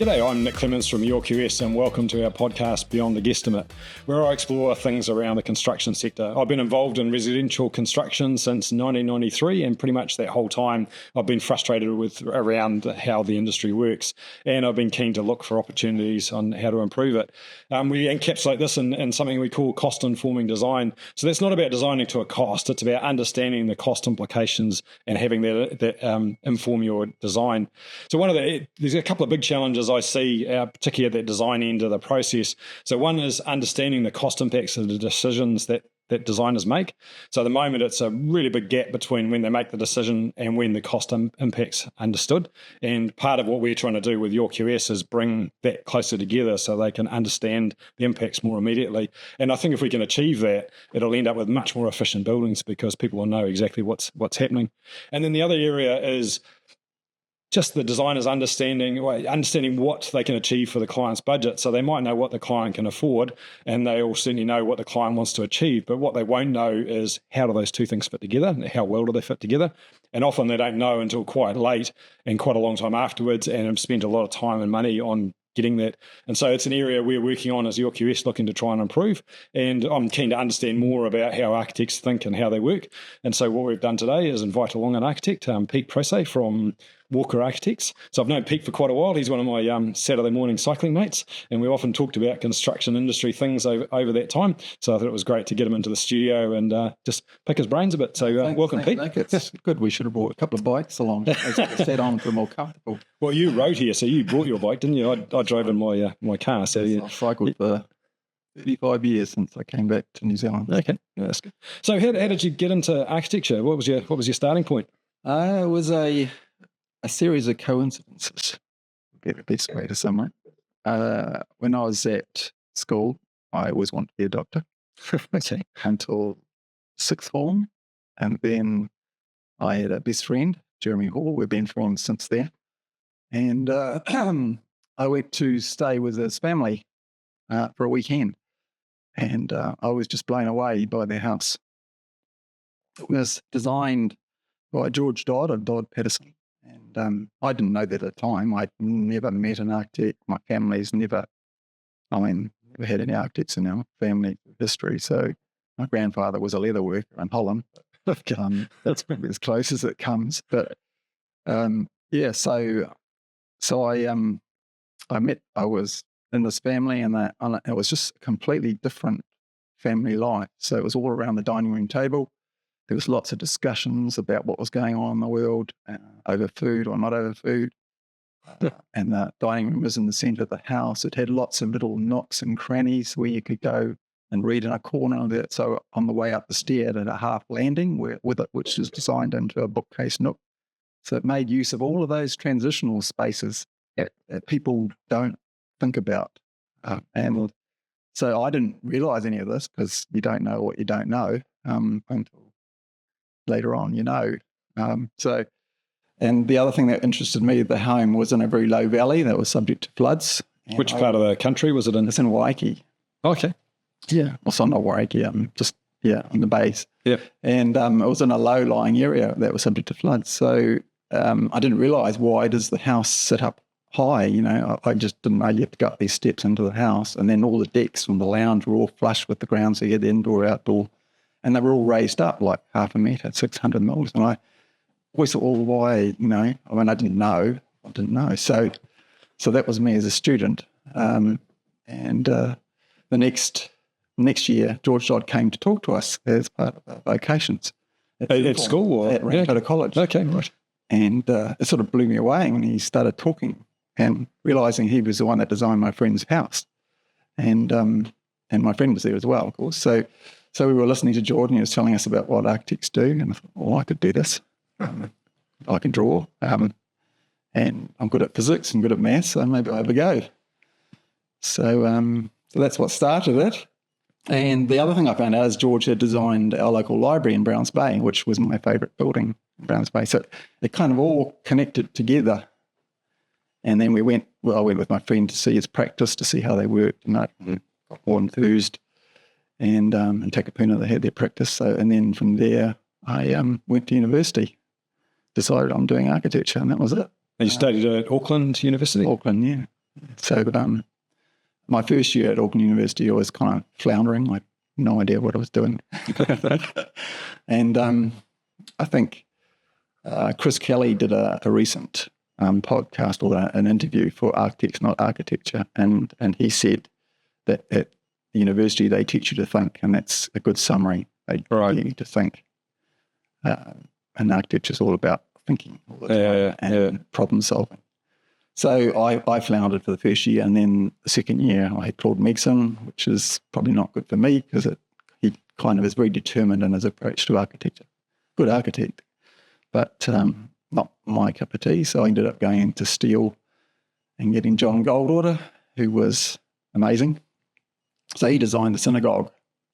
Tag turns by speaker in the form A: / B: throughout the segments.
A: G'day, I'm Nick Clements from YourQS and welcome to our podcast Beyond the Guesstimate, where I explore things around the construction sector. I've been involved in residential construction since 1993 and pretty much that whole time I've been frustrated around how the industry works, and I've been keen to look for opportunities on how to improve it. We encapsulate this in something we call cost-informing design. So that's not about designing to a cost, it's about understanding the cost implications and having that inform your design. So there's a couple of big challenges I see, particularly at that design end of the process. So one is understanding the cost impacts of the decisions that designers make. So at the moment, it's a really big gap between when they make the decision and when the cost impacts understood. And part of what we're trying to do with YourQS is bring that closer together so they can understand the impacts more immediately. And I think if we can achieve that, it'll end up with much more efficient buildings because people will know exactly what's happening. And then the other area is just the designers understanding what they can achieve for the client's budget. So they might know what the client can afford, and they all certainly know what the client wants to achieve. But what they won't know is how do those two things fit together? How well do they fit together? And often they don't know until quite late and quite a long time afterwards, and have spent a lot of time and money on getting that. And so it's an area we're working on as YourQS, looking to try and improve. And I'm keen to understand more about how architects think and how they work. And so what we've done today is invite along an architect, Pete Prosee from Walker Architects. So I've known Pete for quite a while. He's one of my Saturday morning cycling mates, and we often talked about construction industry things over that time. So I thought it was great to get him into the studio and just pick his brains a bit. So welcome, Pete.
B: I think it's good. We should have brought a couple of bikes along. Sat on for more comfortable.
A: Well, you rode here, so you brought your bike, didn't you? I drove in my car. So yeah.
B: I've cycled for 35 years since I came back to New Zealand.
A: Okay, that's good. So how did you get into architecture? What was your starting point?
B: It was a series of coincidences, would be the best way to sum it. When I was at school, I always wanted to be a doctor.
A: Okay.
B: Until sixth form. And then I had a best friend, Jeremy Hall. We've been friends since then. And I went to stay with his family for a weekend. And I was just blown away by their house. It was designed by George Dodd of Dodd Patterson. And I didn't know that at the time. I'd never met an architect. My family's never had any architects in our family history. So my grandfather was a leather worker in Holland. That's probably as close as it comes. But so I was in this family, and it was just a completely different family life. So it was all around the dining room table. There was lots of discussions about what was going on in the world, over food or not over food. And the dining room was in the centre of the house. It had lots of little nooks and crannies where you could go and read in a corner of it. So on the way up the stair, it had a half landing which was designed into a bookcase nook. So it made use of all of those transitional spaces that people don't think about. And so I didn't realise any of this because you don't know what you don't know until later on, and the other thing that interested me, the home was in a very low valley that was subject to floods.
A: Which part of the country was it in?
B: It's in Waiheke.
A: Okay.
B: Yeah. Also not Waiheke, just on the base.
A: Yeah.
B: And it was in a low-lying area that was subject to floods. So I didn't realise, why does the house sit up high? I just didn't know you have to go up these steps into the house, and then all the decks from the lounge were all flush with the ground, so you had the indoor, outdoor. And they were all raised up like half a metre, 600 mils. And I always thought, why, I didn't know. So that was me as a student. And the next year, George Dodd came to talk to us as part of our vocations.
A: At school? Or?
B: At Ranfurter College.
A: Okay, right.
B: And it sort of blew me away when he started talking and realising he was the one that designed my friend's house. And my friend was there as well, of course. So we were listening to George, and he was telling us about what architects do, and I thought, I could do this. I can draw, and I'm good at physics and good at maths, so maybe I'll have a go. So that's what started it. And the other thing I found out is George had designed our local library in Browns Bay, which was my favourite building in Browns Bay. So it kind of all connected together. And then I went with my friend to see his practice, to see how they worked, and I got more enthused. And in Takapuna, they had their practice. So, and then from there, I went to university, decided I'm doing architecture, and that was it.
A: And you studied at Auckland University?
B: Auckland, yeah. So my first year at Auckland University, I was kind of floundering. I had no idea what I was doing. And I think Chris Kelly did a recent podcast or an interview for Architects Not Architecture, and he said that at the university they teach you to think, and that's a good summary. They teach you to think. And architecture is all about thinking all the time and problem solving. So I floundered for the first year, and then the second year I had Claude Megson, which is probably not good for me because he kind of is very determined in his approach to architecture. Good architect, but not my cup of tea. So I ended up going into steel and getting John Goldwater, who was amazing. So he designed the synagogue,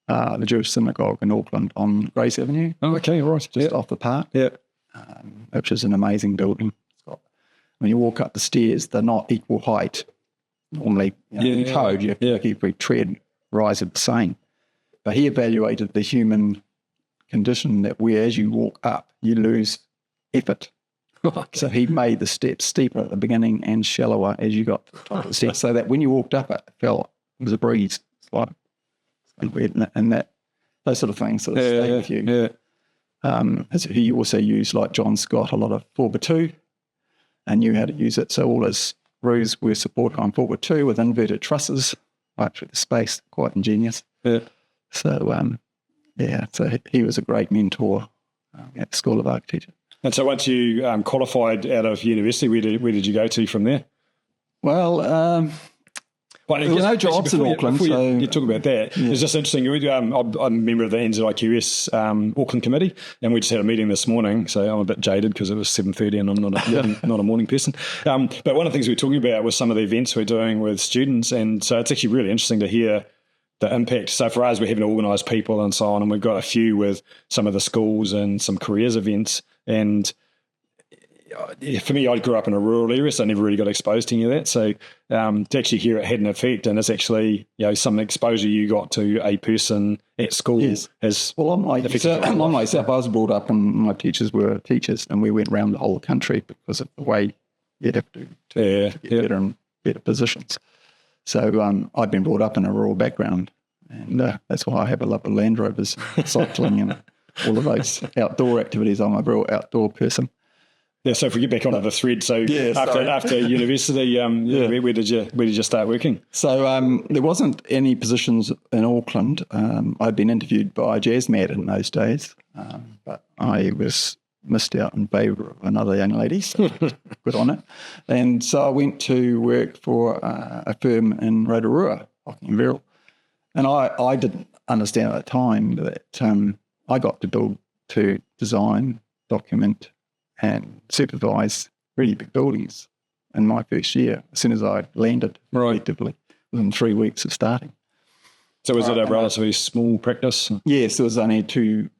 B: the Jewish synagogue in Auckland on Grace Avenue.
A: Oh, okay, all right.
B: Just off the park.
A: Yeah.
B: Which is an amazing building. When you walk up the stairs, they're not equal height. Normally, in code, you have to keep every tread rise the same. But he evaluated the human condition that where as you walk up, you lose effort. Okay. So he made the steps steeper at the beginning and shallower as you got to the top of the steps, so that when you walked up it felt, it was a breeze. It's like weird, and that those sort of things sort of stay with you. He also used, like John Scott, a lot of 4x2 and knew how to use it. So all his roofs were supported on 4x2 with inverted trusses right through the space. Quite ingenious. Yeah. So, so he was a great mentor at the School of Architecture.
A: And so once you qualified out of university, where did you go to from there?
B: Well, there were no jobs in Auckland.
A: Before you talk about that, it's just interesting. I'm a member of the NZIQS Auckland committee, and we just had a meeting this morning, so I'm a bit jaded because it was 7:30 and I'm not a morning person. But one of the things we were talking about was some of the events we're doing with students, and so it's actually really interesting to hear the impact. So for us, we're having to organise people and so on, and we've got a few with some of the schools and some careers events. And for me, I grew up in a rural area, so I never really got exposed to any of that. So to actually hear it had an effect, and it's actually some exposure you got to a person at school has.
B: Well, I'm like myself. I was brought up, and my teachers were teachers, and we went around the whole country because of the way you'd have to get better and better positions. So I've been brought up in a rural background, and that's why I have a love of Land Rovers, cycling, and all of those outdoor activities. I'm a real outdoor person.
A: Yeah, so if we get back onto the thread, so after university, where did you start working?
B: So there wasn't any positions in Auckland. I'd been interviewed by JazzMad in those days, but I was missed out in favour of another young lady, so good on it. And so I went to work for a firm in Rotorua, Hockingville, and I didn't understand at the time that I got to design, document, and supervise really big buildings in my first year, as soon as I landed, effectively, within 3 weeks of starting.
A: So was it a relatively small practice?
B: Yes, there was only two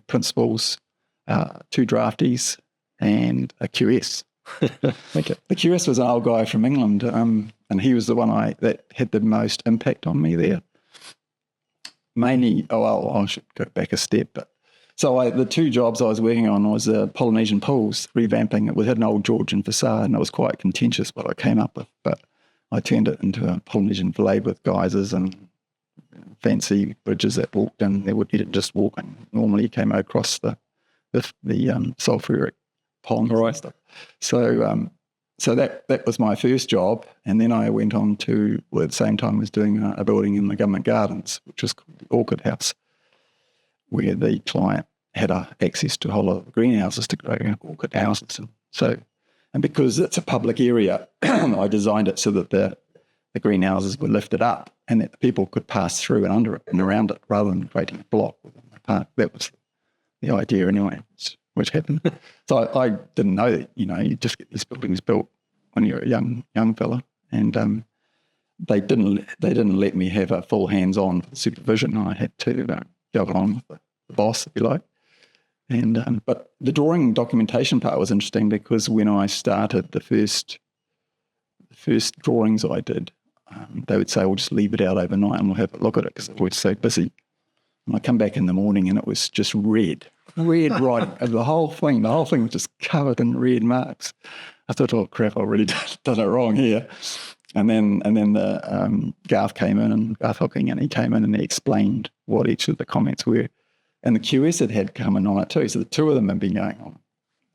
B: principals, 2 draftees, and a QS.
A: Okay.
B: The QS was an old guy from England, and he was the one that had the most impact on me there. Mainly, I should go back a step, but so the 2 jobs I was working on was Polynesian pools, revamping it. We had an old Georgian facade, and it was quite contentious what I came up with, but I turned it into a Polynesian fillet with geysers and fancy bridges that walked in. You didn't just walk in. Normally you came across the sulfuric ponds and stuff. So that was my first job, and then I went on to, at the same time, I was doing a building in the government gardens, which was called the Orchid House, where the client had access to a whole lot of greenhouses to grow orchid houses. And because it's a public area, I designed it so that the greenhouses were lifted up and that the people could pass through and under it and around it rather than creating a block within the park. That was the idea anyway, which happened. So I didn't know that, you just get these buildings built when you're a young fella. And they didn't let me have a full hands-on supervision. I had to go along with the boss, if you like. And but the drawing documentation part was interesting because when I started the first drawings I did, they would say, "We'll just leave it out overnight and we'll have a look at it," because we're so busy. And I come back in the morning and it was just red writing over the whole thing. The whole thing was just covered in red marks. I thought, "Oh crap, I really done it wrong here." And then the Garth came in, and Garth Hocking, and he came in and he explained what each of the comments were. And the QS had come in on it too. So the two of them had been going on.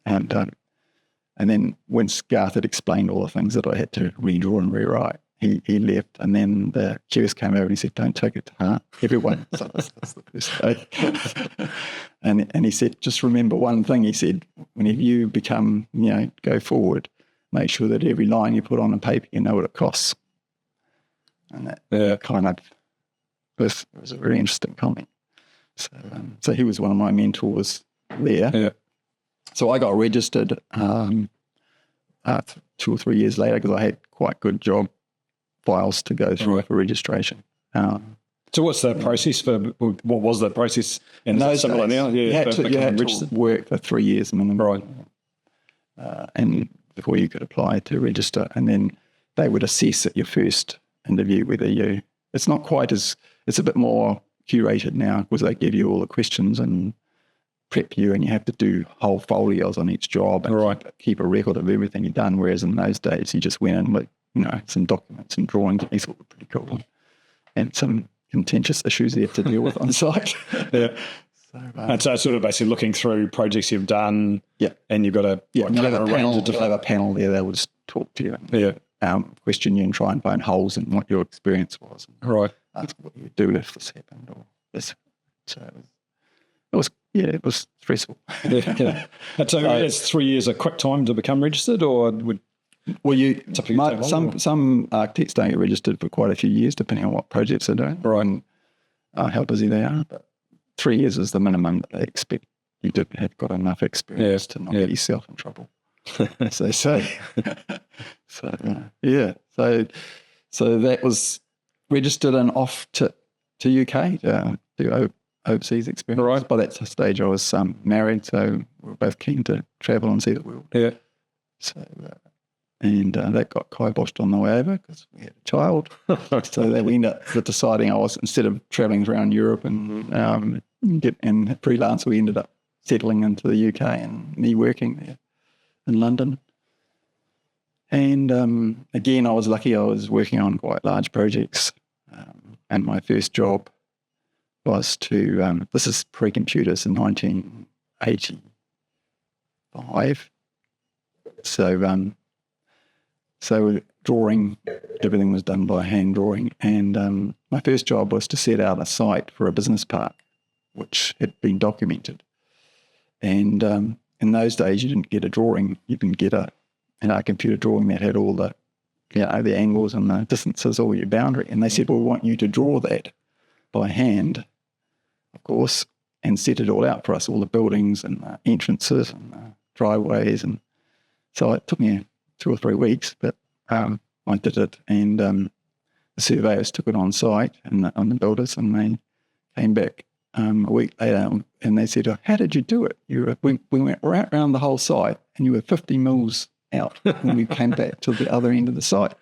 B: And then once Garth had explained all the things that I had to redraw and rewrite, he left. And then the QS came over and he said, don't take it to heart, everyone. So that's the first day. And he said, just remember one thing. He said, whenever you become, go forward, make sure that every line you put on a paper, you know what it costs. And that kind of was a very interesting comment. So he was one of my mentors there.
A: Yeah.
B: So I got registered 2 or 3 years later because I had quite good job files to go through for registration.
A: So what's the process for, what was the process? And
B: those
A: similar
B: days,
A: now? Yeah,
B: you had to work for 3 years minimum.
A: Right.
B: And before you could apply to register. And then they would assess at your first interview whether it's not quite as, it's a bit more curated now because they give you all the questions and prep you, and you have to do whole folios on each job and keep a record of everything you've done, whereas in those days you just went in with some documents and drawings, and these were pretty cool, and some contentious issues you have to deal with on site.
A: Yeah. And so sort of basically looking through projects you've done, and you've got to
B: you'll have a panel there. They will just talk to you and question you and try and find holes in what your experience was.
A: Right.
B: Ask what you would do if this happened or this. So it was stressful.
A: Yeah. And so is 3 years a quick time to become registered, or would...
B: Well, some architects don't get registered for quite a few years, depending on what projects they're doing, and how busy they are. But 3 years is the minimum that they expect. You do have got enough experience to not get yourself in trouble, as they say. So that was registered and off to UK to do overseas experience.
A: Right.
B: By that stage, I was married, so we were both keen to travel and see the world.
A: Yeah.
B: So. And that got kiboshed on the way over because we had a child. So that we ended up deciding instead of travelling around Europe and freelance, we ended up settling into the UK and me working there in London. And again, I was lucky. I was working on quite large projects. And my first job was to, this is pre-computers in 1985. So drawing, everything was done by hand drawing. And my first job was to set out a site for a business park, which had been documented. And in those days, you didn't get a drawing. You didn't get a computer drawing that had all the, the angles and the distances, all your boundary. And they said, well, we want you to draw that by hand, of course, and set it all out for us, all the buildings and the entrances and the driveways. And so it took me 2 or 3 weeks, but I did it, and the surveyors took it on site and on the builders, and they came back a week later and they said, how did you do it? We went right around the whole site and you were 50 mils out when we came back to the other end of the site.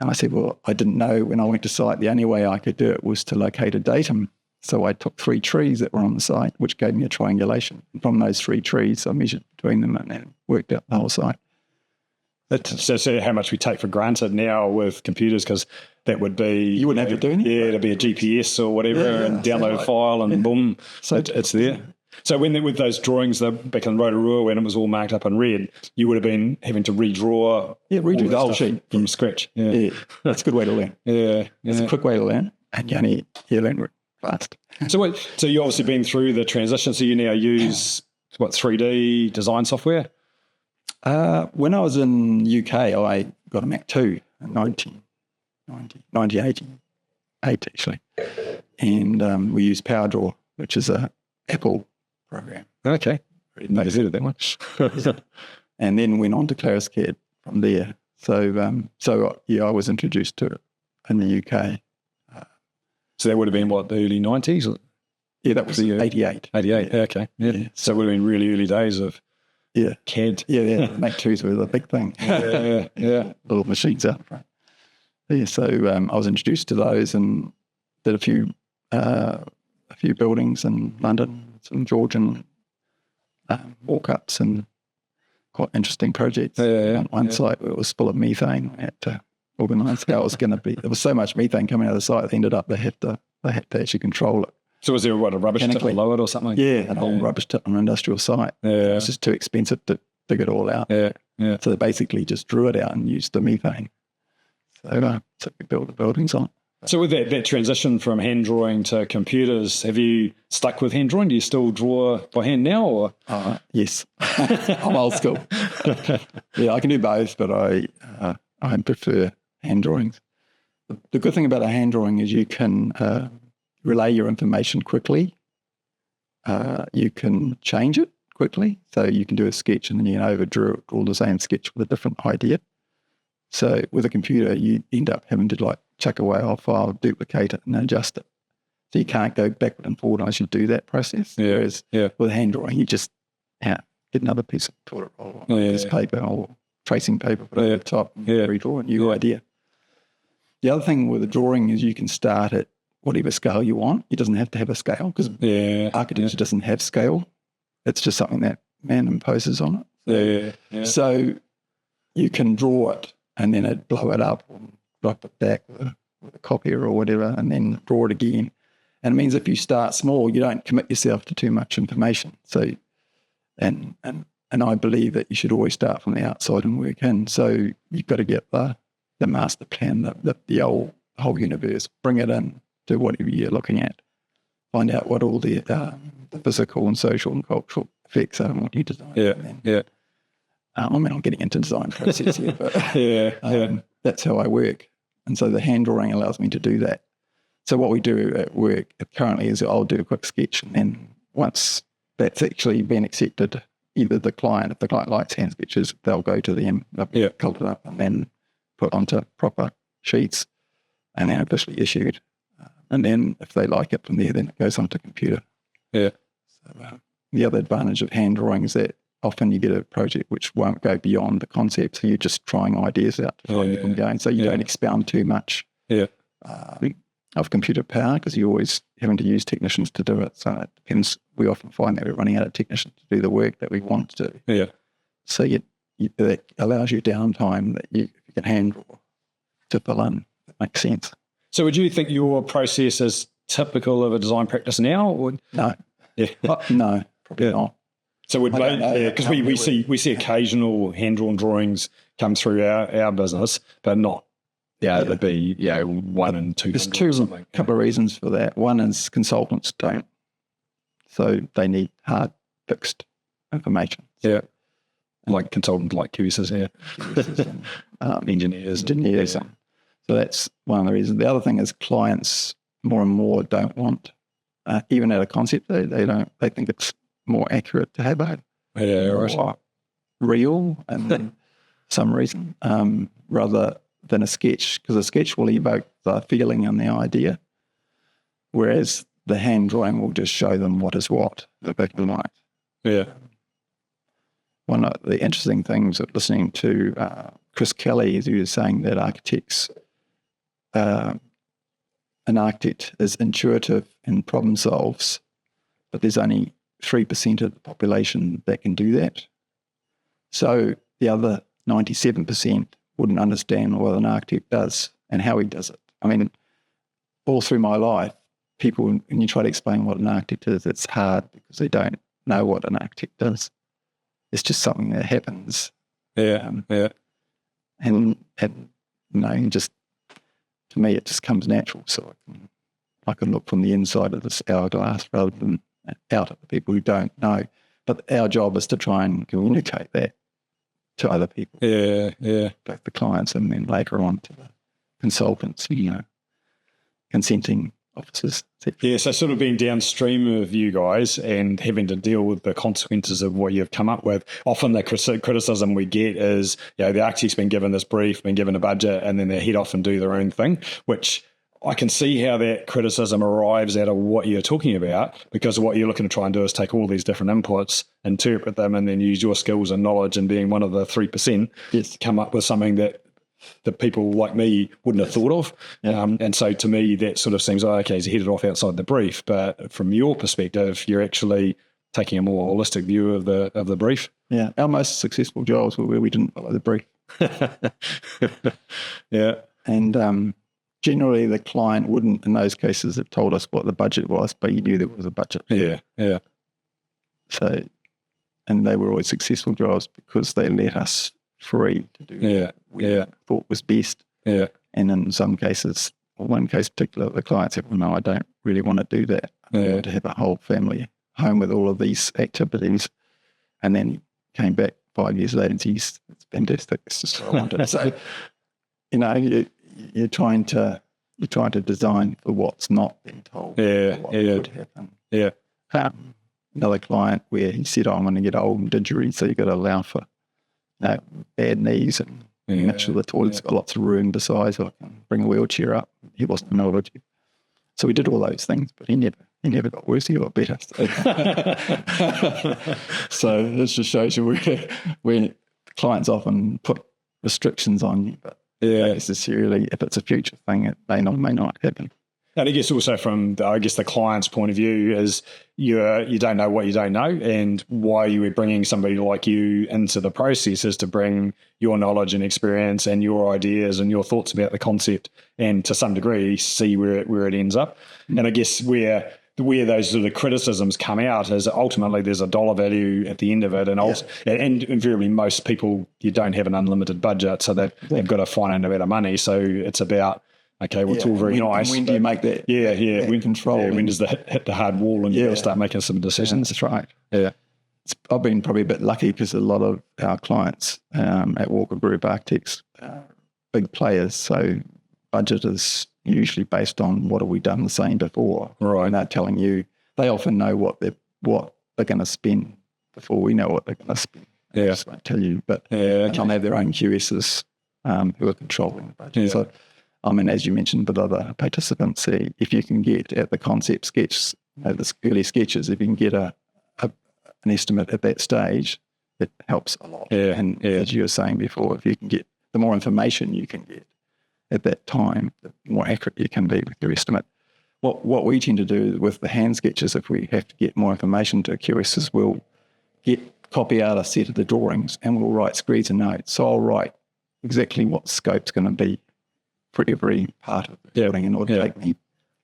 B: And I said, well, I didn't know when I went to site the only way I could do it was to locate a datum. So I took 3 trees that were on the site, which gave me a triangulation. And from those 3 trees, I measured between them and then worked out the whole site.
A: So how much we take for granted now with computers, because that would be...
B: You wouldn't have to do anything.
A: Yeah, it'd be a GPS or whatever and download a file and boom, so it's there. So when with those drawings back in Rotorua, when it was all marked up in red, you would have been having to redraw
B: the whole sheet
A: from scratch.
B: Yeah, that's a good way to learn. It's a quick way to learn, and you learn fast.
A: So you obviously been through the transition, so you now use, 3D design software?
B: When I was in UK, I got a Mac 2 in 1988, actually. And we used PowerDraw, which is a Apple program.
A: Okay. Never heard of that one.
B: And then went on to ClarisCAD from there. So I was introduced to it in the UK.
A: So that would have been, the early 90s?
B: Yeah, that was 88.
A: 88, okay. Yeah. So it would have been really early days of CAD.
B: Yeah. Mac 2s were the big thing.
A: Yeah.
B: Little machines out front. Yeah, so I was introduced to those and did a few buildings in London, some Georgian walk-ups and quite interesting projects. One site where it was full of methane. We had to organised how it was going to be. There was so much methane coming out of the site, they ended up they had to actually control it.
A: So was there a rubbish tip below it or something?
B: Yeah, an old rubbish tip on an industrial site.
A: Yeah.
B: It's just too expensive to dig it all out.
A: Yeah, yeah.
B: So they basically just drew it out and used the methane. So we built the buildings on it.
A: So with that transition from hand drawing to computers, have you stuck with hand drawing? Do you still draw by hand now? Or
B: yes, I'm old school. Yeah, I can do both, but I prefer hand drawings. The good thing about a hand drawing is you can relay your information quickly. You can change it quickly, so you can do a sketch and then you can draw the same sketch with a different idea. So with a computer, you end up having to chuck away a file, duplicate it, and adjust it. So you can't go backward and forward as you do that process.
A: Yeah.
B: Whereas with hand drawing, you just get another piece of toilet roll, piece of paper or tracing paper, put it at the top, and redraw a new idea. The other thing with a drawing is you can start at whatever scale you want. It doesn't have to have a scale because architecture doesn't have scale. It's just something that man imposes on it. So you can draw it and then blow it up or drop it back with a copier or whatever and then draw it again. And it means if you start small, you don't commit yourself to too much information. So, and I believe that you should always start from the outside and work in. So you've got to get the master plan, the whole universe, bring it in to whatever you're looking at. Find out what all the physical and social and cultural effects are and what you design. I'm getting into design process here, but that's how I work. And so the hand drawing allows me to do that. So what we do at work currently is I'll do a quick sketch, and then once that's actually been accepted, either if the client likes hand sketches, they'll go to them, cult it up, and then put onto proper sheets, and then officially issued. And then if they like it from there, then it goes onto computer. Yeah. So the other advantage of hand drawing is that often you get a project which won't go beyond the concept, so you're just trying ideas out to find them going. So you don't expound too much of computer power because you're always having to use technicians to do it. So it depends. We often find that we're running out of technicians to do the work that we want to do. Yeah. So that allows you downtime that you can hand draw to fill in. That makes sense.
A: So would you think your process is typical of a design practice now? Or?
B: No. No, probably not.
A: So because we see occasional hand-drawn drawings come through our business, but not, they'd be, 1 and 2.
B: There's a couple of reasons for that. One is consultants don't. So they need hard, fixed information.
A: Yeah. Like consultants like QSs here. Engineers. So that's one of the reasons. The other thing is clients more and more don't want, even at a concept, they think it's more accurate to have it more real and some reason rather than a sketch, because a sketch will evoke the feeling and the idea, whereas the hand drawing will just show them what is what at the back of the mind. Yeah. One of the interesting things of listening to Chris Kelly is he was saying that an architect is intuitive and problem solves, but there's only 3% of the population that can do that. So the other 97% wouldn't understand what an architect does and how he does it. I mean, all through my life, people, when you try to explain what an architect is, it's hard because they don't know what an architect does. It's just something that happens. And just, to me, it just comes natural. So I can look from the inside of this hourglass rather than out at the people who don't know. But our job is to try and communicate that to other people. Both the clients and then later on to the consultants, consenting officers. Yeah, so sort of being downstream of you guys and having to deal with the consequences of what you've come up with. Often the criticism we get is, the architect's been given this brief, been given a budget, and then they head off and do their own thing, which I can see how that criticism arrives out of what you're talking about, because what you're looking to try and do is take all these different inputs, interpret them, and then use your skills and knowledge and being one of the 3% to come up with something that the people like me wouldn't have thought of. And so to me, that sort of seems, he's headed off outside the brief. But from your perspective, you're actually taking a more holistic view of the brief. Yeah.
B: Our most successful jobs were where we didn't follow the brief. And generally the client wouldn't, in those cases, have told us what the budget was, but you knew there was a budget.
A: Yeah.
B: So, and they were always successful jobs because they let us free to do what we thought was best.
A: Yeah.
B: And in some cases, one case particular, the client said, well, no, I don't really want to do that. I want to have a whole family home with all of these activities. And then he came back 5 years later and said, it's fantastic. It's just what I wanted. So, you're trying to design for what's not been told. What could happen.
A: Yeah.
B: Another client where he said, I'm going to get old and didgeridoo, so you've got to allow for bad knees and make sure the toilet's got lots of room besides, so I can bring a wheelchair up. He wasn't knowledgeable. So we did all those things, but he never got worse, he got better. So this just shows you where clients often put restrictions on you, but not necessarily, if it's a future thing, it may not happen.
A: And I guess also from the client's point of view is you don't know what you don't know, and why you were bringing somebody like you into the process is to bring your knowledge and experience and your ideas and your thoughts about the concept, and to some degree see where it ends up. And I guess where those sort of criticisms come out is ultimately there's a dollar value at the end of it, and invariably most people, you don't have an unlimited budget, so they've got a finite amount of money. So it's about, okay, well, it's all very nice.
B: When do you make that? That control?
A: When does that hit the hard wall and you've got to start making some decisions?
B: That's right.
A: Yeah.
B: I've been probably a bit lucky because a lot of our clients at Walker Group Architects are big players, so budget is usually based on what have we done the same before.
A: Right.
B: And they're telling you, they often know what they're going to spend before we know what they're going to spend.
A: Yeah.
B: I just won't tell you, but they have their own QSs who are controlling the budget.
A: Yeah.
B: So, as you mentioned with other participants, if you can get at the concept sketch, the early sketches, if you can get an estimate at that stage, it helps a lot.
A: Yeah.
B: And as you were saying before, if you can get the more information you can get at that time, the more accurate you can be with your estimate. What we tend to do with the hand sketches, if we have to get more information to QSs, we'll copy out a set of the drawings and we'll write screeds and notes. So I'll write exactly what scope's going to be for every part of the building, and it would take me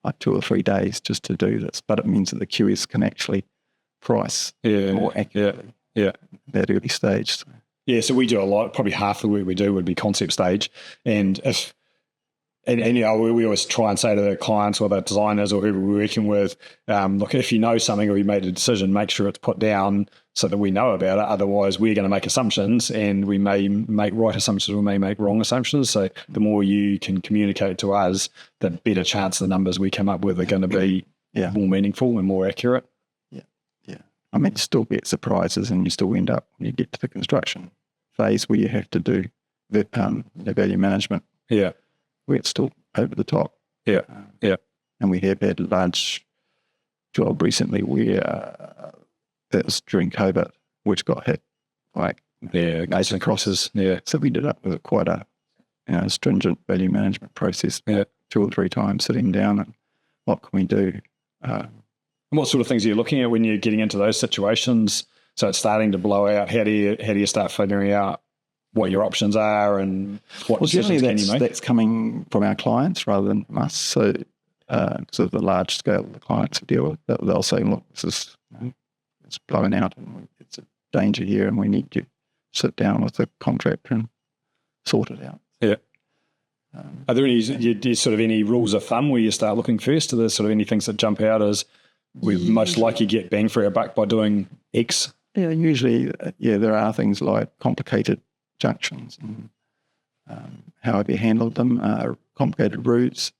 B: like 2 or 3 days just to do this. But it means that the QS can actually price more accurately at that early stage.
A: Yeah, so we do a lot. Probably half the work we do would be concept stage, and we always try and say to the clients or the designers or whoever we're working with, look, if you know something or you made a decision, make sure it's put down so that we know about it. Otherwise, we're going to make assumptions, and we may make right assumptions or we may make wrong assumptions. So the more you can communicate to us, the better chance the numbers we come up with are going to be more meaningful and more accurate.
B: Yeah. You still get surprises, and you still end up, when you get to the construction phase where you have to do the value management.
A: Yeah.
B: Where it's still over the top.
A: Yeah.
B: And we have had a large job recently where that was during COVID, which got hit like major crosses. Yeah. So we ended up with quite a stringent value management process. 2 or 3 times sitting down and what can we do?
A: And what sort of things are you looking at when you're getting into those situations? So it's starting to blow out. How do you start figuring out what your options are and what decisions can you make?
B: That's coming from our clients rather than from us. So because of the large scale of the clients we deal with, they'll say, look, this is it's blowing out and it's a danger here and we need to sit down with the contractor and sort it out.
A: Yeah. Are there any rules of thumb where you start looking first? Are there sort of any things that jump out as we most likely get bang for our buck by doing X?
B: Yeah, usually, there are things like complicated junctions and how have you handled them, complicated routes.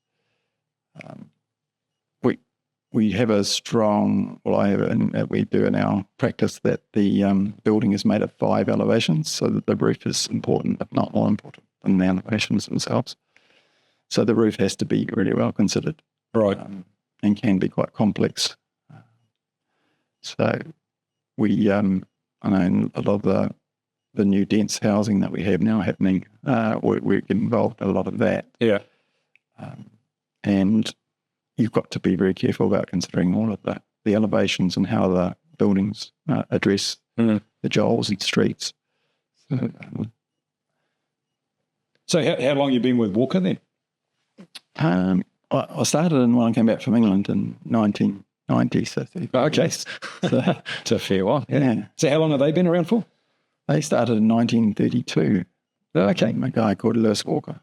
B: We have a strong, we do in our practice that the building is made of 5 elevations, so that the roof is important, if not more important than the elevations themselves. So the roof has to be really well considered.
A: Right.
B: And can be quite complex. So we, I know a lot of the new dense housing that we have now happening, we get involved in a lot of that.
A: Yeah.
B: And you've got to be very careful about considering all of the elevations and how the buildings address the joels and streets.
A: So how long have you been with Walker then?
B: I started when I came back from England in 1990, so 35
A: Okay.
B: years. So,
A: It's a fair while.
B: yeah.
A: So how long have they been around for?
B: They started in 1932.
A: Okay.
B: A guy called Lewis Walker.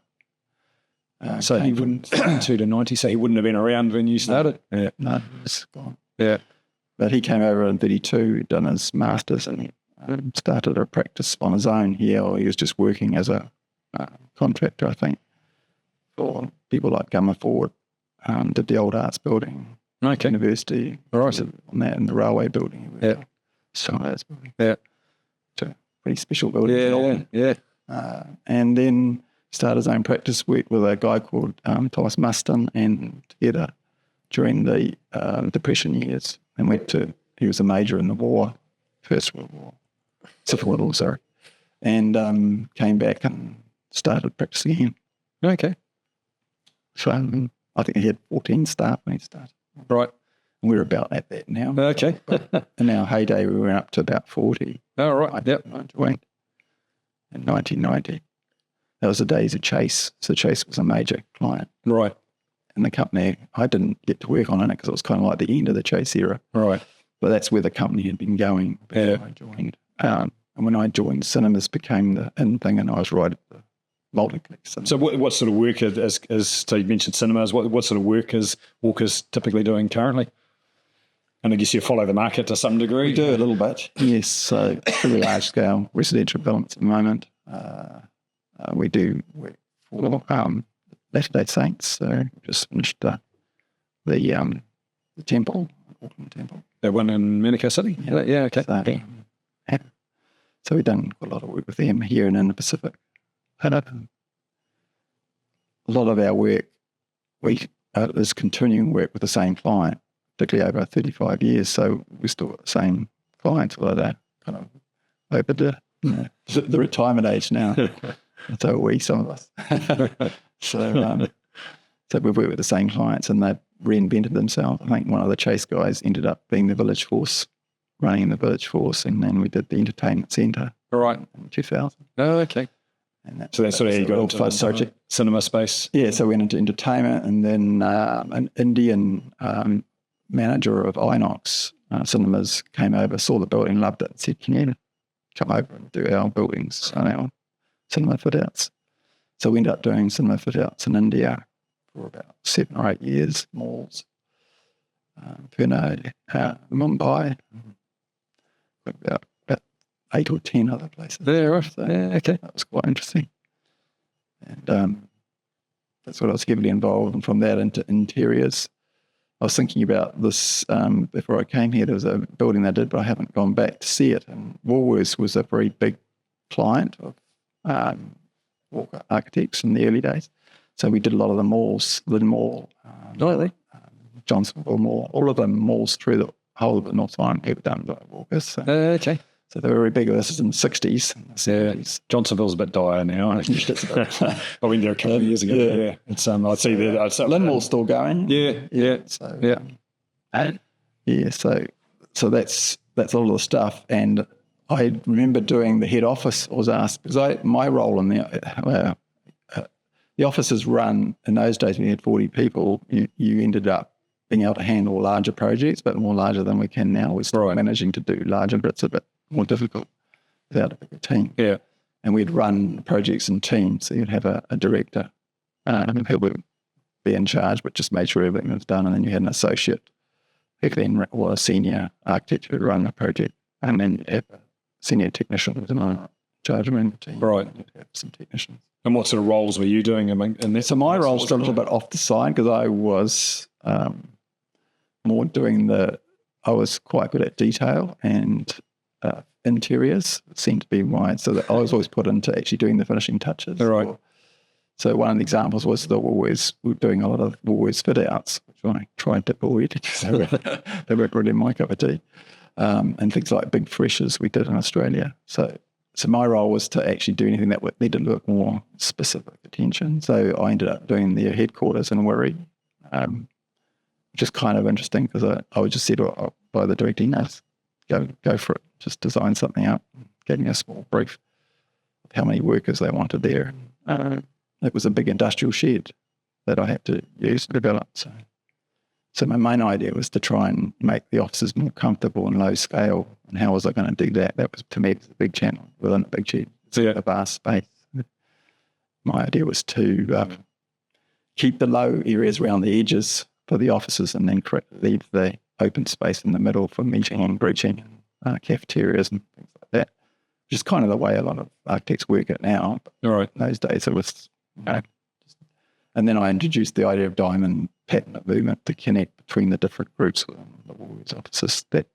A: So he wouldn't, 2 to 90, so he wouldn't have been around when you started? Yeah.
B: No, he was gone.
A: Yeah.
B: But he came over in 32, done his master's, and started a practice on his own here, or he was just working as a contractor, I think, for people like Gummerford. Did the old arts building,
A: Okay.
B: university,
A: Right.
B: on that, and the railway building.
A: Yeah.
B: Science building.
A: Yeah.
B: So pretty special building.
A: Yeah.
B: And then started his own practice, worked with a guy called Thomas Muston, and together during the Depression years, and he was a major in the war, First World War, Civil War, sorry, and came back and started practicing again.
A: Okay.
B: So I think he had 14 staff when he started.
A: Right.
B: And we're about at that now.
A: Okay.
B: In our heyday, we went up to about 40.
A: All right. Yep.
B: I joined in 1990. That was the days of Chase. So Chase was a major client.
A: Right.
B: And the company, I didn't get to work on it because it was kind of like the end of the Chase era.
A: Right.
B: But that's where the company had been going before I joined. And when I joined, cinemas became the in thing, and I was right at the multiplex.
A: So what sort of work so you mentioned cinemas, what sort of work is Walker's typically doing currently? And I guess you follow the market to some degree.
B: We do a little bit, yes. So pretty large scale residential developments at the moment. We do work for Latter-day Saints. So we just finished the temple, Auckland Temple.
A: That one in Manukau City? Yeah, okay.
B: So we've done quite a lot of work with them here and in the Pacific. And a lot of our work is continuing work with the same client, particularly over 35 years. So we still got the same clients, although they're kind of over the retirement age now. So are some of us. So we've worked with the same clients, and they've reinvented themselves. I think one of the Chase guys ended up being the village force, running the village force, and then we did the entertainment centre in 2000.
A: Oh, okay.
B: And
A: so that's sort of how you got into the project cinema space.
B: Yeah, so we went into entertainment, and then an Indian manager of Inox Cinemas came over, saw the building, loved it, and said, "Can you come over and do our buildings and our cinema fit-outs?" So we ended up doing cinema fit-outs in India for about 7 or 8 years, malls, Pune, Mumbai, about 8 or 10 other places.
A: There,
B: so
A: okay.
B: That was quite interesting. And that's what I was heavily involved in. From that into interiors. I was thinking about this before I came here. There was a building they did, but I haven't gone back to see it. And Woolworths was a very big client of Walker Architects in the early days. So we did a lot of the malls, Lynn Mall, Johnsonville Mall, all of the malls through the whole of the North Island were done by Walker. So.
A: Okay.
B: So they were very big. This is in the 60s.
A: Yeah, Johnsonville's a bit dire now. I went there a couple of years ago. Yeah. It's I'd see that.
B: Linmall's still going.
A: Yeah.
B: So so that's all of the stuff. And I remember doing the head office. I was asked because my role in the office is run in those days. When you had 40 people, you ended up being able to handle larger projects, but more larger than we can now. We're still managing to do larger, but it's a bit more difficult without a bigger team.
A: Yeah.
B: And we'd run projects in teams. So you'd have a director who would be in charge, but just made sure everything was done. And then you had an associate or a senior architect who would run the project. And then you'd have a senior technician who was in charge of the team.
A: Right.
B: And you'd have some technicians.
A: And what sort of roles were you doing in that?
B: So my role's still a little bit off the side because I was more doing I was quite good at detail and interiors seemed to be mine. So that I was always put into actually doing the finishing touches.
A: Right.
B: So one of the examples was we were doing a lot of Woolworths fit-outs, which I tried to avoid because they weren't really my cup of tea. And things like big freshes we did in Australia. So my role was to actually do anything that would need to look more specific attention. So I ended up doing their headquarters in Wirri, which is kind of interesting because I was just said by the director, go for it, just design something up. Gave me a small brief of how many workers they wanted there. It was a big industrial shed. that I had to use to develop. So my main idea was to try and make the offices more comfortable and low scale. And how was I going to do that? That was, to me, a big challenge within a big shed, a vast space. My idea was to keep the low areas around the edges for the offices and then leave the open space in the middle for meeting and greeting and cafeterias and things like that, which is kind of the way a lot of architects work it now. But in those days it was, and then I introduced the idea of diamond pattern of movement to connect between the different groups within the Woolworths offices that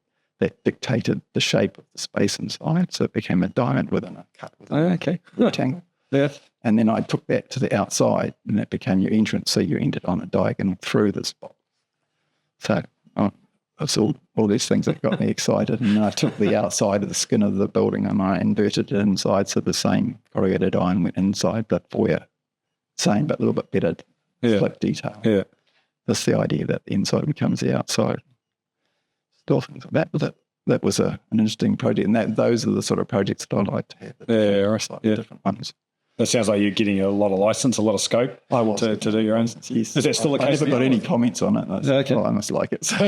B: dictated the shape of the space inside. So it became a diamond within a cut within a rectangle.
A: Yeah.
B: And then I took that to the outside, and that became your entrance. So you entered on a diagonal through this box. So it's all these things that got me excited. And I took the outside of the skin of the building and I inverted it inside. So the same corrugated iron went inside the foyer. Same, but a little bit better split detail.
A: Yeah.
B: That's the idea, that the inside becomes the outside. Still things like that. That was an interesting project. And those are the sort of projects that I like to have. Slightly different ones.
A: That sounds like you're getting a lot of license, a lot of scope to do your own.
B: Yes.
A: Is that still the case?
B: I never got any comments on it. Well, I must like it. So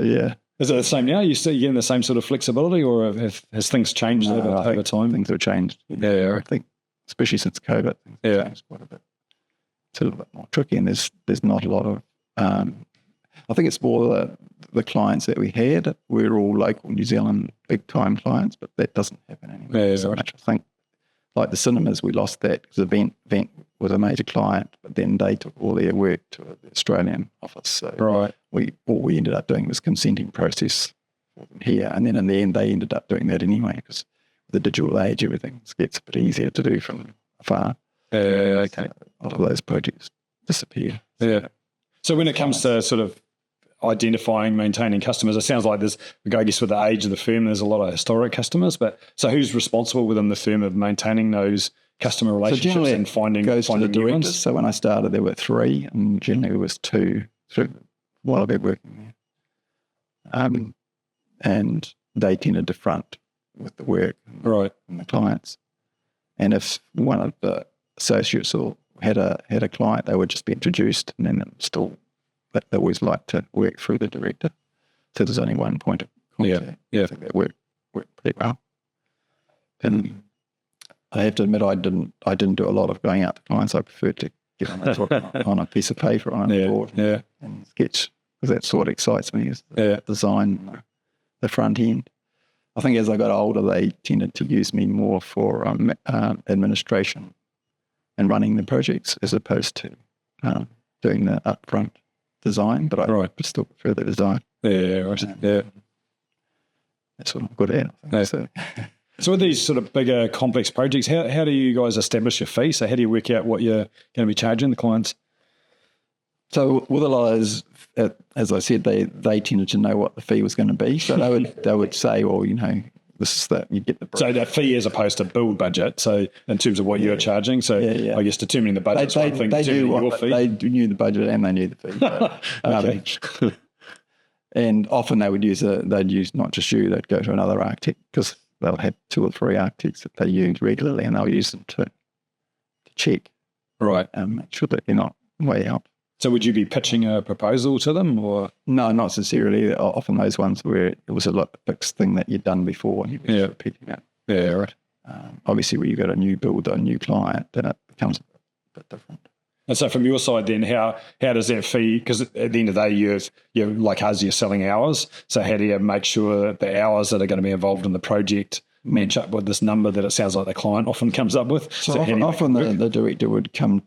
B: yeah.
A: Is it the same now? Are you still getting the same sort of flexibility, or has things changed over time?
B: Things have changed.
A: Yeah.
B: I think, especially since COVID, things have changed quite a bit. It's a little bit more tricky, and there's not a lot of. I think it's more the clients that we had. We're all local New Zealand big time clients, but that doesn't happen anymore so much. I think, like the cinemas, we lost that because Event was a major client, but then they took all their work to the Australian office. So all we ended up doing was consenting process for them here, and then in the end they ended up doing that anyway, because with the digital age everything gets a bit easier to do from afar.
A: So a
B: lot of those projects disappear.
A: So when it comes to sort of identifying, maintaining customers, it sounds like I guess with the age of the firm, there's a lot of historic customers, but so who's responsible within the firm of maintaining those customer relationships and finding new ones?
B: So when I started, there were 3, and generally it was 2 while I've been working there. And they tended to front with the work and the clients. And if one of the associates had a client, they would just be introduced, and then they always like to work through the director. So there's only one point of contact. I think that worked pretty well. And I have to admit, I didn't do a lot of going out to clients. I preferred to get on a piece of paper on a board and sketch, because that's what excites me, is the design, the front end. I think as I got older, they tended to use me more for administration and running the projects, as opposed to doing the upfront design, but I still prefer the design. That's what I'm good at, I think.
A: So with these sort of bigger, complex projects, how do you guys establish your fee? So how do you work out what you're going to be charging the clients?
B: So with a lot of those, as I said, they tended to know what the fee was going to be. So they would say, well, this is that you get the brief.
A: So that fee as opposed to build budget. So in terms of what you're charging, so I guess determining the budget is one thing.
B: They knew the budget and they knew the fee. And often they'd use not just you, they'd go to another architect, because they'll have 2 or 3 architects that they use regularly, and they'll use them to check, and make sure that they're not way out.
A: So would you be pitching a proposal to them, or? No,
B: not necessarily. Often those ones where it was a fixed thing that you'd done before, and you're just repeating it. Obviously, when you've got a new builder, a new client, then it becomes a bit different.
A: And so from your side then, how does that fee, because at the end of the day, you're like us, you're selling hours. So how do you make sure that the hours that are going to be involved in the project match up with this number that it sounds like the client often comes up with?
B: So often the director would come,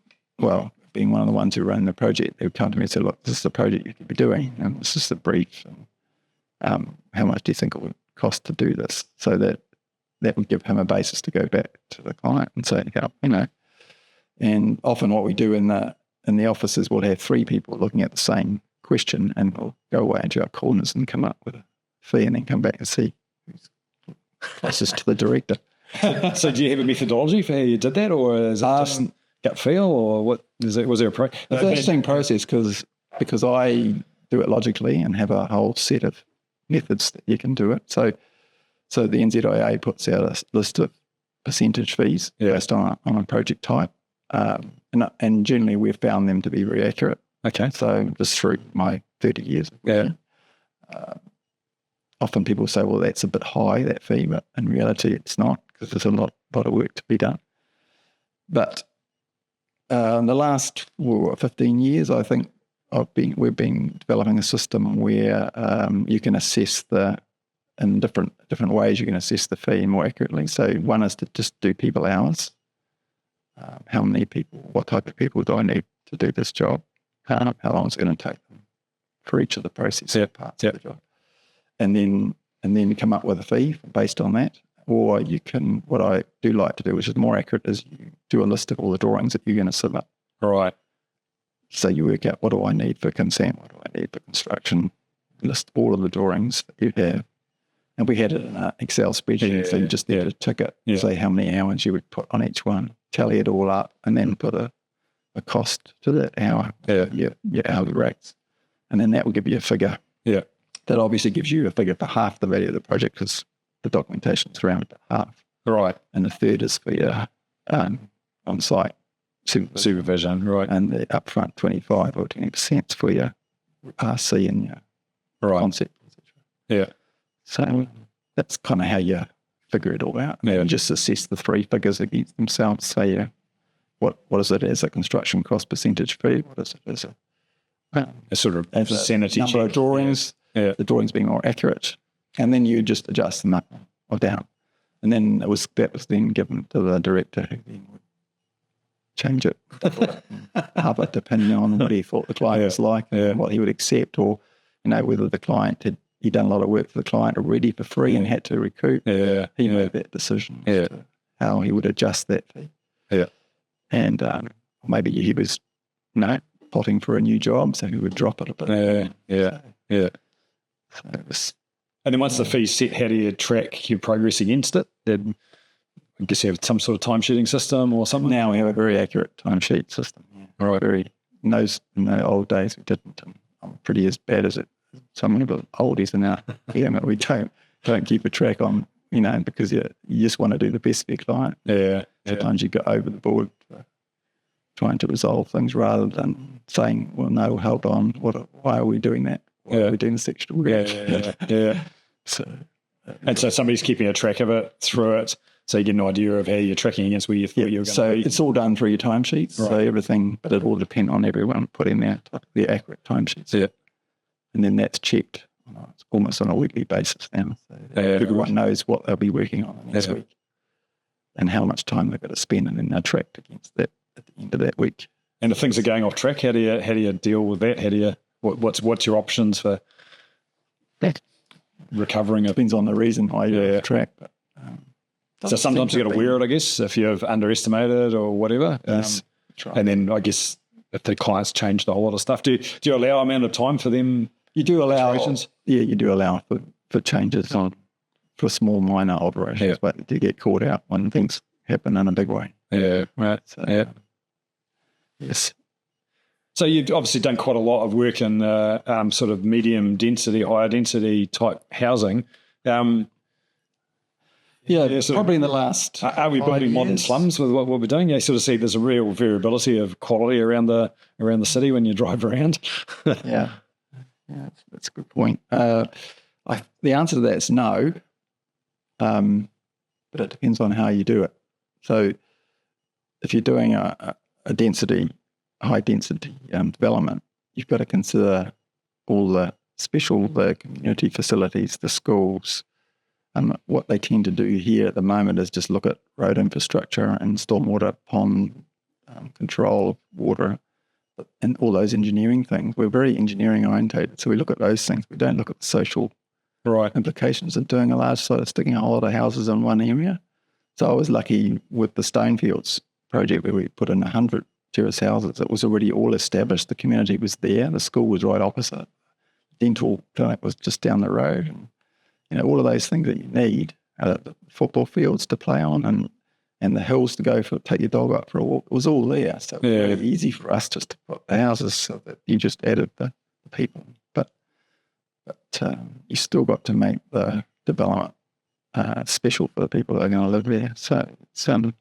B: being one of the ones who run the project, they would come to me and say, look, this is the project you could be doing, and this is the brief, and how much do you think it would cost to do this? So that would give him a basis to go back to the client and say, And often what we do in the office is we'll have 3 people looking at the same question, and we'll go away into our corners and come up with a fee, and then come back and see who's closest to the director.
A: So do you have a methodology for how you did that, or is it just gut feel, or what? Was there a process?
B: It's an interesting process because I do it logically and have a whole set of methods that you can do it. So the NZIA puts out a list of percentage fees based on a project type. And generally we've found them to be very accurate.
A: Okay.
B: So just through my 30 years.
A: Yeah.
B: Often people say, well, that's a bit high, that fee, but in reality it's not, because there's a lot of work to be done. But in the last 15 years, I think we've been developing a system where you can assess in different ways you can assess the fee more accurately. So one is to just do people hours. How many people, what type of people do I need to do this job? How long is it going to take them for each of the process parts of the job? And then come up with a fee based on that. Or you can, what I do like to do, which is more accurate, is you do a list of all the drawings that you're going to submit.
A: Right.
B: So you work out, what do I need for consent? What do I need for construction? List all of the drawings that you have. And we had it in an Excel spreadsheet, so you just need to tick it, say how many hours you would put on each one, tally it all up, and then put a cost to that hour, your hourly rates. And then that will give you a figure. Yeah. That obviously gives you a figure for half the value of the project, because the documentation is around about half. Right. And the third is for your on-site supervision. Right. And the upfront 25 or 20% for your RC and your concept. Yeah. So that's kind of how you figure it all out. Yeah. And just assess the three figures against themselves. Say, what is it as a construction cost percentage fee? What is it as a sort of sanity number of drawings? Yeah. The drawings being more accurate, and then you just adjust them up or down. And then that was then given to the director, who then would change it up it depending on what he thought the client was like, and what he would accept, or whether the client he'd done a lot of work for the client already for free and had to recoup. He made that decision as to how he would adjust that fee. And maybe he was plotting for a new job, so he would drop it a bit. So and then once the fee's set, how do you track your progress against it? I guess you have some sort of time-sheeting system or something? Now we have a very accurate time-sheet system. Right. In the old days we didn't. And I'm pretty as bad as some of the oldies are now. But we don't keep a track on, because you just want to do the best for your client. Sometimes you go over the board trying to resolve things rather than saying, well, no, hold on, why are we doing that? Why are we doing this extra work? So somebody's keeping a track of it through it, so you get an idea of how you're tracking against where you thought you were going to be. So it's all done through your timesheets, so everything, but it all depends on everyone putting their accurate timesheets. And then that's checked. It's almost on a weekly basis now. So everyone knows what they'll be working on next week and how much time they've got to spend, and then they're tracked against that at the end of that week. And if things are going off track, how do you deal with that? What's your options for that? Recovering it? Depends on the reason why you're off track. But, so sometimes you got to wear it, I guess, if you've underestimated or whatever. Yes, that's right. And then I guess if the client's changed a whole lot of stuff, do you allow amount of time for them? You do allow. You do allow for changes for small minor alterations, but do get caught out when things happen in a big way. Right. So, yes. So you've obviously done quite a lot of work in sort of medium density, higher density type housing. Probably in the last. Are we building modern slums with what we're doing? You sort of see there's a real variability of quality around the city when you drive around. Yeah, that's a good point. The answer to that is no, but it depends on how you do it. So if you're doing a high density development, you've got to consider all the community facilities, the schools. What they tend to do here at the moment is just look at road infrastructure and stormwater, pond control of water, and all those engineering things. We're very engineering orientated, so we look at those things. We don't look at the social implications of doing a large site, sticking a whole lot of houses in one area. So I was lucky with the Stonefields project where we put in 100 terrace houses. It was already all established. The community was there. The school was right opposite. Dental clinic was just down the road. And, all of those things that you need, the football fields to play on and the hills to take your dog up for a walk, it was all there. So it was really easy for us just to put the houses so that you just added the people. But you still got to make the development special for the people that are going to live there. So it's, and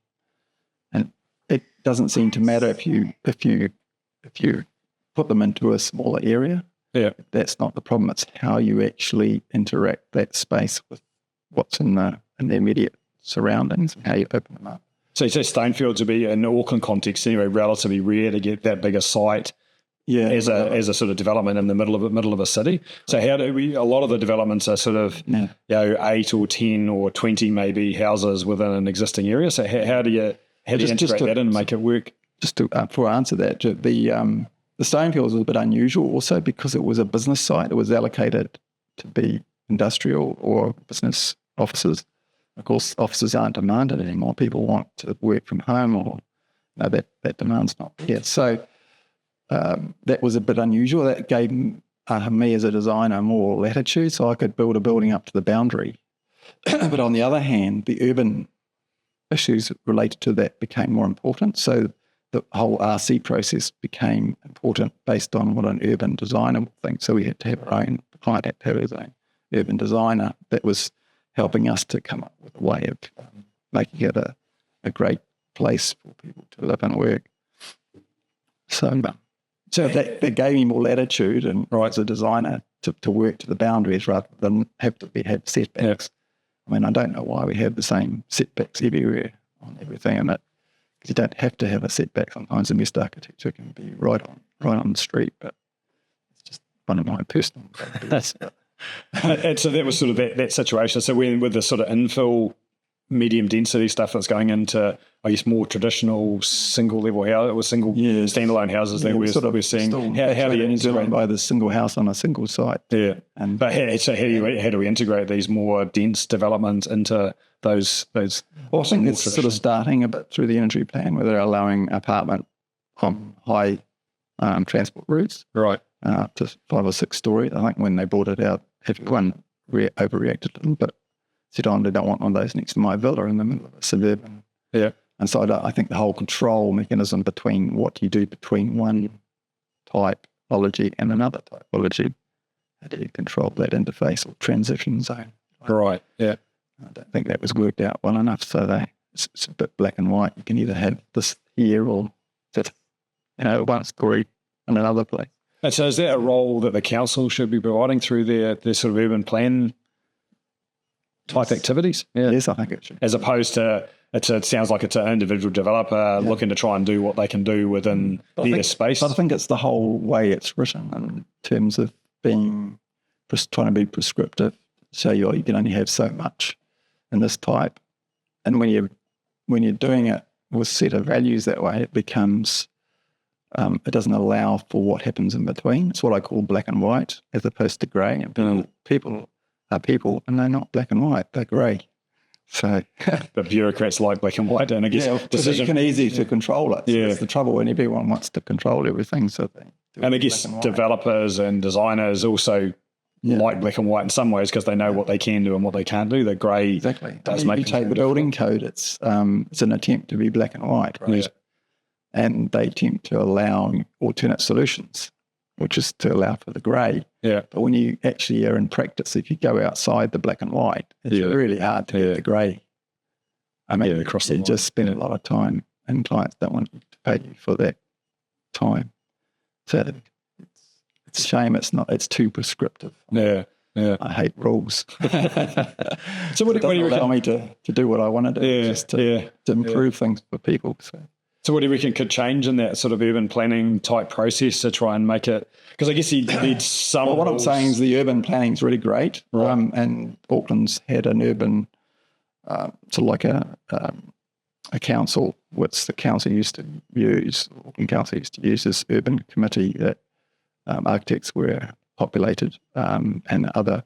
B: it doesn't seem to matter if you put them into a smaller area.
A: Yeah.
B: That's not the problem. It's how you actually interact that space with what's in the immediate surroundings and how you open them up.
A: So you say Stonefields would be, in Auckland context anyway, relatively rare to get that big a site as a sort of development in the middle of a city. So how do we, a lot of the developments are sort of, 8 or 10 or 20 maybe houses within an existing area. So how do you integrate that in and make it work?
B: Just to, before I answer that, the Stonefields was a bit unusual also because it was a business site. It was allocated to be industrial or business offices. Of course, offices aren't demanded anymore. People want to work from home, or that demand's not there. So that was a bit unusual. That gave me as a designer more latitude, so I could build a building up to the boundary. But on the other hand, the urban issues related to that became more important. So the whole RC process became important based on what an urban designer would think. So we had to have the client had to have his own urban designer that was helping us to come up with a way of making it a great place for people to live and work. So that gave me more latitude and as a designer to work to the boundaries rather than have setbacks. I mean, I don't know why we have the same setbacks everywhere on everything, and you don't have to have a setback. Sometimes in West architecture can be right on the street, but it's just one of my personal beliefs.
A: And so that was sort of that situation. So with the sort of infill, medium density stuff that's going into, I guess, more traditional single level house, or single standalone houses that we're seeing. How do you integrate
B: by the single house on a single site?
A: Yeah, but how do we integrate these more dense developments into those?
B: Well, I think it's sort of starting a bit through the energy plan, where they're allowing apartment on high transport routes,
A: right,
B: to 5 or 6 stories. I think when they brought it out, everyone overreacted a little bit. Said, I don't want one of those next to my villa in the middle of a suburban.
A: Yeah.
B: And so I think the whole control mechanism between what you do between one typology and another typology, how do you control that interface or transition zone?
A: Right, yeah.
B: I don't think that was worked out well enough. So it's a bit black and white. You can either have this here or that, one story in another place.
A: And so is that a role that the council should be providing through their sort of urban plan type activities? Yeah.
B: Yes, I think it should.
A: As opposed to, it sounds like it's an individual developer looking to try and do what they can do within their space.
B: But I think it's the whole way it's written in terms of trying to be prescriptive. So you can only have so much in this type. And when you're doing it with set of values that way, it becomes, it doesn't allow for what happens in between. It's what I call black and white as opposed to grey. And people are people, and they're not black and white, they're grey. So
A: but bureaucrats like black and white, and I guess
B: it's easy to control it. So that's the trouble when everyone wants to control everything. So
A: and I guess developers and designers also like black and white in some ways because they know what they can do and what they can't do. The grey does make.
B: You take the building code; it's an attempt to be black and white, right?
A: Yes.
B: And they attempt to allow alternate solutions, which is to allow for the grey.
A: Yeah.
B: But when you actually are in practice, if you go outside the black and white, it's really hard to get the grey. I mean, across you just spend a lot of time, and clients don't want to pay you for that time. So it's a shame it's too prescriptive.
A: Yeah.
B: I hate rules.
A: So what do you
B: allow me to do what I want to do, just to improve things for people.
A: So what do you reckon could change in that sort of urban planning type process to try and make it? Because I guess you need some.
B: Well, what I'm saying is the urban planning is really great, and Auckland's had an urban, sort of like a council, which the council used to use. Auckland Council used to use this urban committee that architects were populated, and other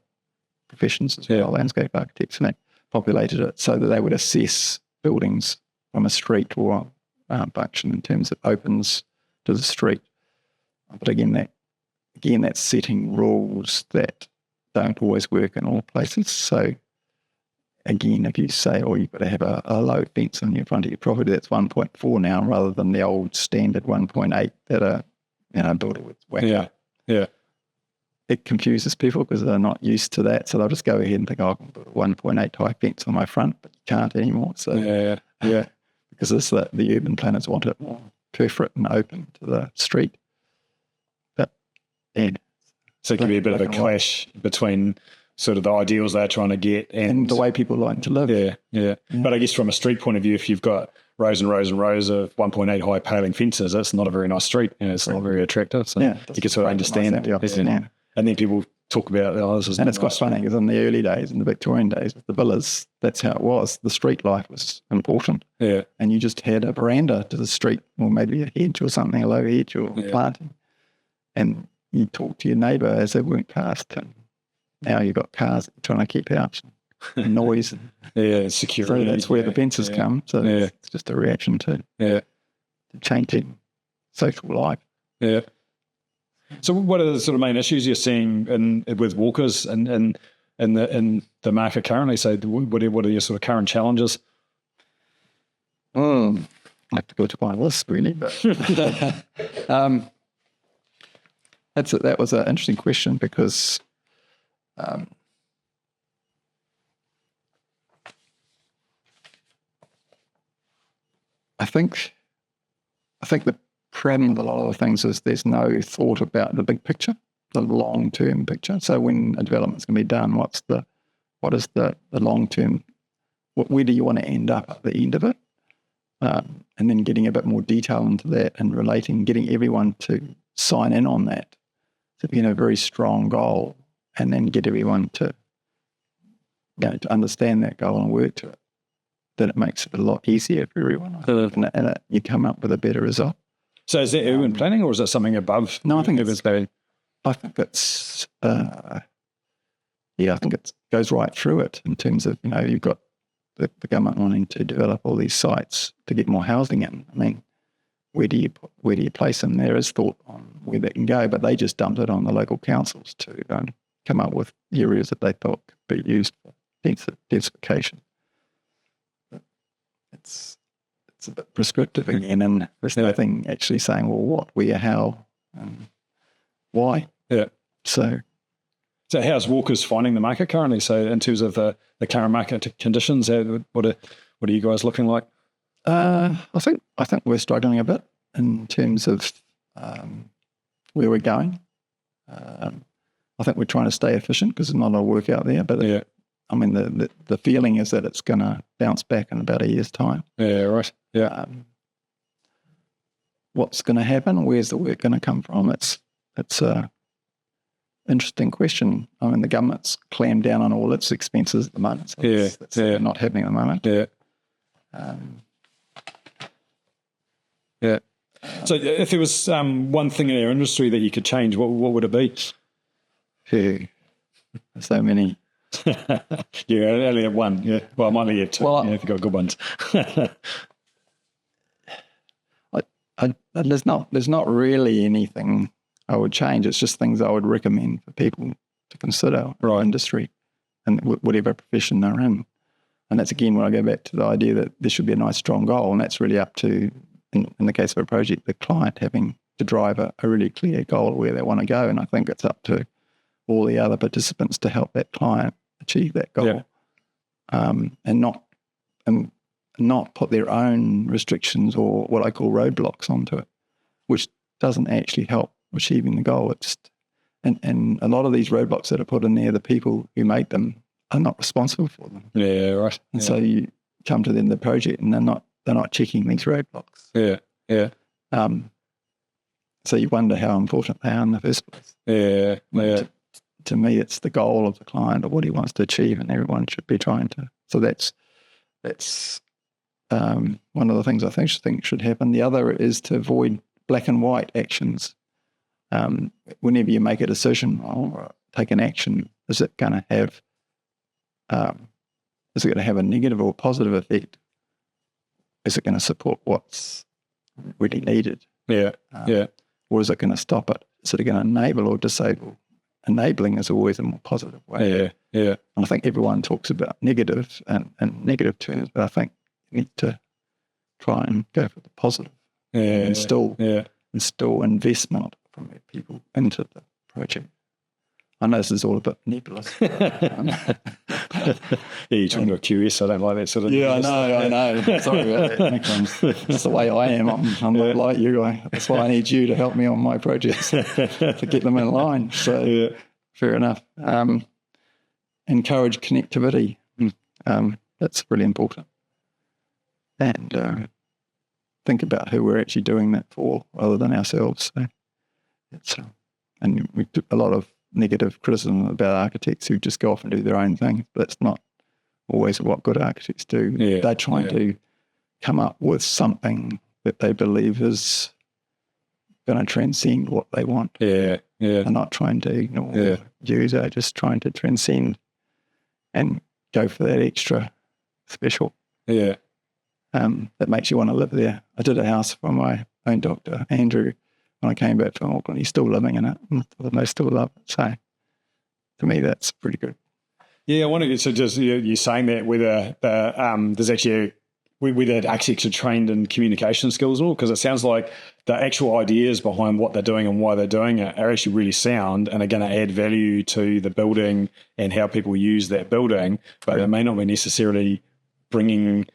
B: professions as well, landscape architects, and they populated it so that they would assess buildings from a street or function in terms of opens to the street. But again, that's setting rules that don't always work in all places. So again, if you say, you've got to have a low fence on your front of your property, that's 1.4 now, rather than the old standard 1.8 that a builder would whack.
A: Yeah.
B: It confuses people because they're not used to that. So they'll just go ahead and think, I can put a 1.8 high fence on my front, but you can't anymore. So
A: yeah.
B: because the urban planners want it more perforate and open to the street. But yeah,
A: so it could be a bit of a clash between sort of the ideals they're trying to get
B: and the way people like to live.
A: Yeah. But I guess from a street point of view, if you've got rows and rows and rows of 1.8 high paling fences, that's not a very nice street, and it's not very attractive. So you can sort of understand it. And then people talk about, this is,
B: and it's quite funny because in the early days, in the Victorian days with the villas, that's how it was. The street life was important.
A: Yeah.
B: And you just had a veranda to the street, or maybe a hedge or something, a low hedge or planting. And you talk to your neighbour as they weren't cast. And now you've got cars trying to keep out and noise. And
A: security.
B: So that's where the fences come. So it's just a reaction to changing social life.
A: Yeah. So what are the sort of main issues you're seeing with walkers in the market currently? So what are your sort of current challenges?
B: I have to go to my list, really. But that was an interesting question because I think the problem with a lot of the things is there's no thought about the big picture, the long-term picture. So when a development's going to be done, what is the long-term, where do you want to end up at the end of it? And then getting a bit more detail into that and getting everyone to sign in on that, to be in a very strong goal, and then get everyone to understand that goal and work to it. Then it makes it a lot easier for everyone, and you come up with a better result.
A: So is that urban planning, or is that something above?
B: No, I think it's I think it goes right through it in terms of, you've got the government wanting to develop all these sites to get more housing in. I mean, where do you place them? There is thought on where they can go, but they just dumped it on the local councils to come up with areas that they thought could be used for densification. It's a bit prescriptive again, and there's nothing actually saying, well, what, where, how, why.
A: Yeah.
B: So
A: how's walkers finding the market currently? So in terms of the current market conditions, what are you guys looking like?
B: I think we're struggling a bit in terms of where we're going. I think we're trying to stay efficient because there's not a lot of work out there, but I mean, the feeling is that it's going to bounce back in about a year's time.
A: Yeah, right. Yeah.
B: What's going to happen? Where's the work going to come from? It's a interesting question. I mean, the government's clamped down on all its expenses at the moment. So that's not happening at the moment.
A: Yeah. So if there was one thing in our industry that you could change, what would it be?
B: So many.
A: I only have one. Yeah. Well, I might only have two. If you've got good ones.
B: There's not really anything I would change. It's just things I would recommend for people to consider in industry and whatever profession they're in. And that's again when I go back to the idea that there should be a nice strong goal, and that's really up to, in the case of a project, the client having to drive a really clear goal of where they want to go. And I think it's up to all the other participants to help that client achieve that goal, and not put their own restrictions or what I call roadblocks onto it, which doesn't actually help achieving the goal. And a lot of these roadblocks that are put in there, the people who make them are not responsible for them.
A: Yeah, right.
B: And so you come to the end of the project and they're not checking these roadblocks.
A: Yeah.
B: So you wonder how important they are in the first place.
A: Yeah.
B: To me, it's the goal of the client or what he wants to achieve, and everyone should be trying to. So that's one of the things I think should happen. The other is to avoid black and white actions. Whenever you make a decision or take an action, is it going to have a negative or positive effect? Is it going to support what's really needed? Or is it going to stop it? Is it going to enable or disable? Enabling is always a more positive way.
A: Yeah.
B: And I think everyone talks about negative and negative terms, but I think you need to try and go for the positive. And instill investment from people into the project. I know this is all a bit nebulous.
A: Yeah, you're talking to a QS. I don't like that sort of.
B: Yeah, I know. Sorry about that, Nick. That's the way I am. I'm not like you. That's why I need you to help me on my projects to get them in line. So fair enough. Encourage connectivity. That's really important. And think about who we're actually doing that for, other than ourselves. So and we took a lot of negative criticism about architects who just go off and do their own thing. But that's not always what good architects do. They're trying to come up with something that they believe is going to transcend what they want. They're not trying to ignore or use it, just trying to transcend and go for that extra special. That makes you want to live there. I did a house for my own doctor, Andrew, when I came back from Auckland. He's still living in it, and I still love it. So to me, that's pretty good.
A: Yeah, I wonder, so just you're saying that whether there's actually whether architects are trained in communication skills at all, because it sounds like the actual ideas behind what they're doing and why they're doing it are actually really sound and are going to add value to the building and how people use that building, but it may not be necessarily bringing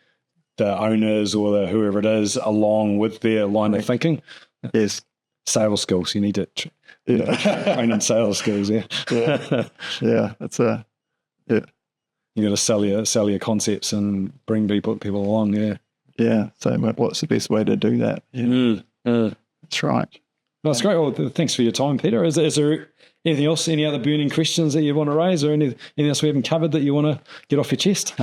A: the owners or whoever it is along with their line of thinking.
B: Yes.
A: Sales skills. You need to train in sales skills.
B: That's
A: You got to sell your concepts and bring people along.
B: So what's the best way to do that? That's right.
A: Well, that's great. Well, thanks for your time, Peter. Is there anything else, any other burning questions that you want to raise, or anything else we haven't covered that you want to get off your chest?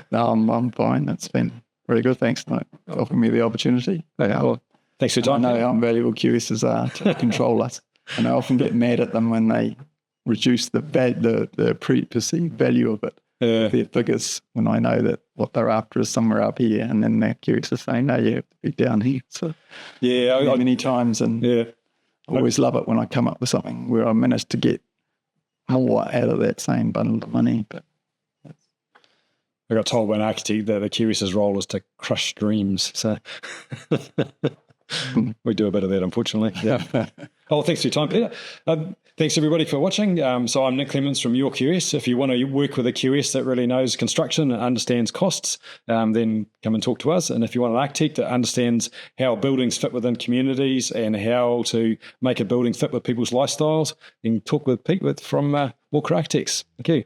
B: No, I'm fine. That's been really good. Thanks for offering me the opportunity.
A: Well, thanks for your time.
B: I know how valuable QSs are to control us, and I often get mad at them when they reduce the perceived value of it, their figures, when I know that what they're after is somewhere up here, and then their QS is saying, no, you have to be down here. So many times, and I always love it when I come up with something where I managed to get more out of that same bundle of money. But
A: I got told by an architect that the QS's role is to crush dreams. So we do a bit of that, unfortunately. Oh, thanks for your time, Peter. Thanks, everybody, for watching. So I'm Nick Clements from YourQS. If you want to work with a QS that really knows construction and understands costs, then come and talk to us. And if you want an architect that understands how buildings fit within communities and how to make a building fit with people's lifestyles, then talk with Pete from Walker Architects. Thank you.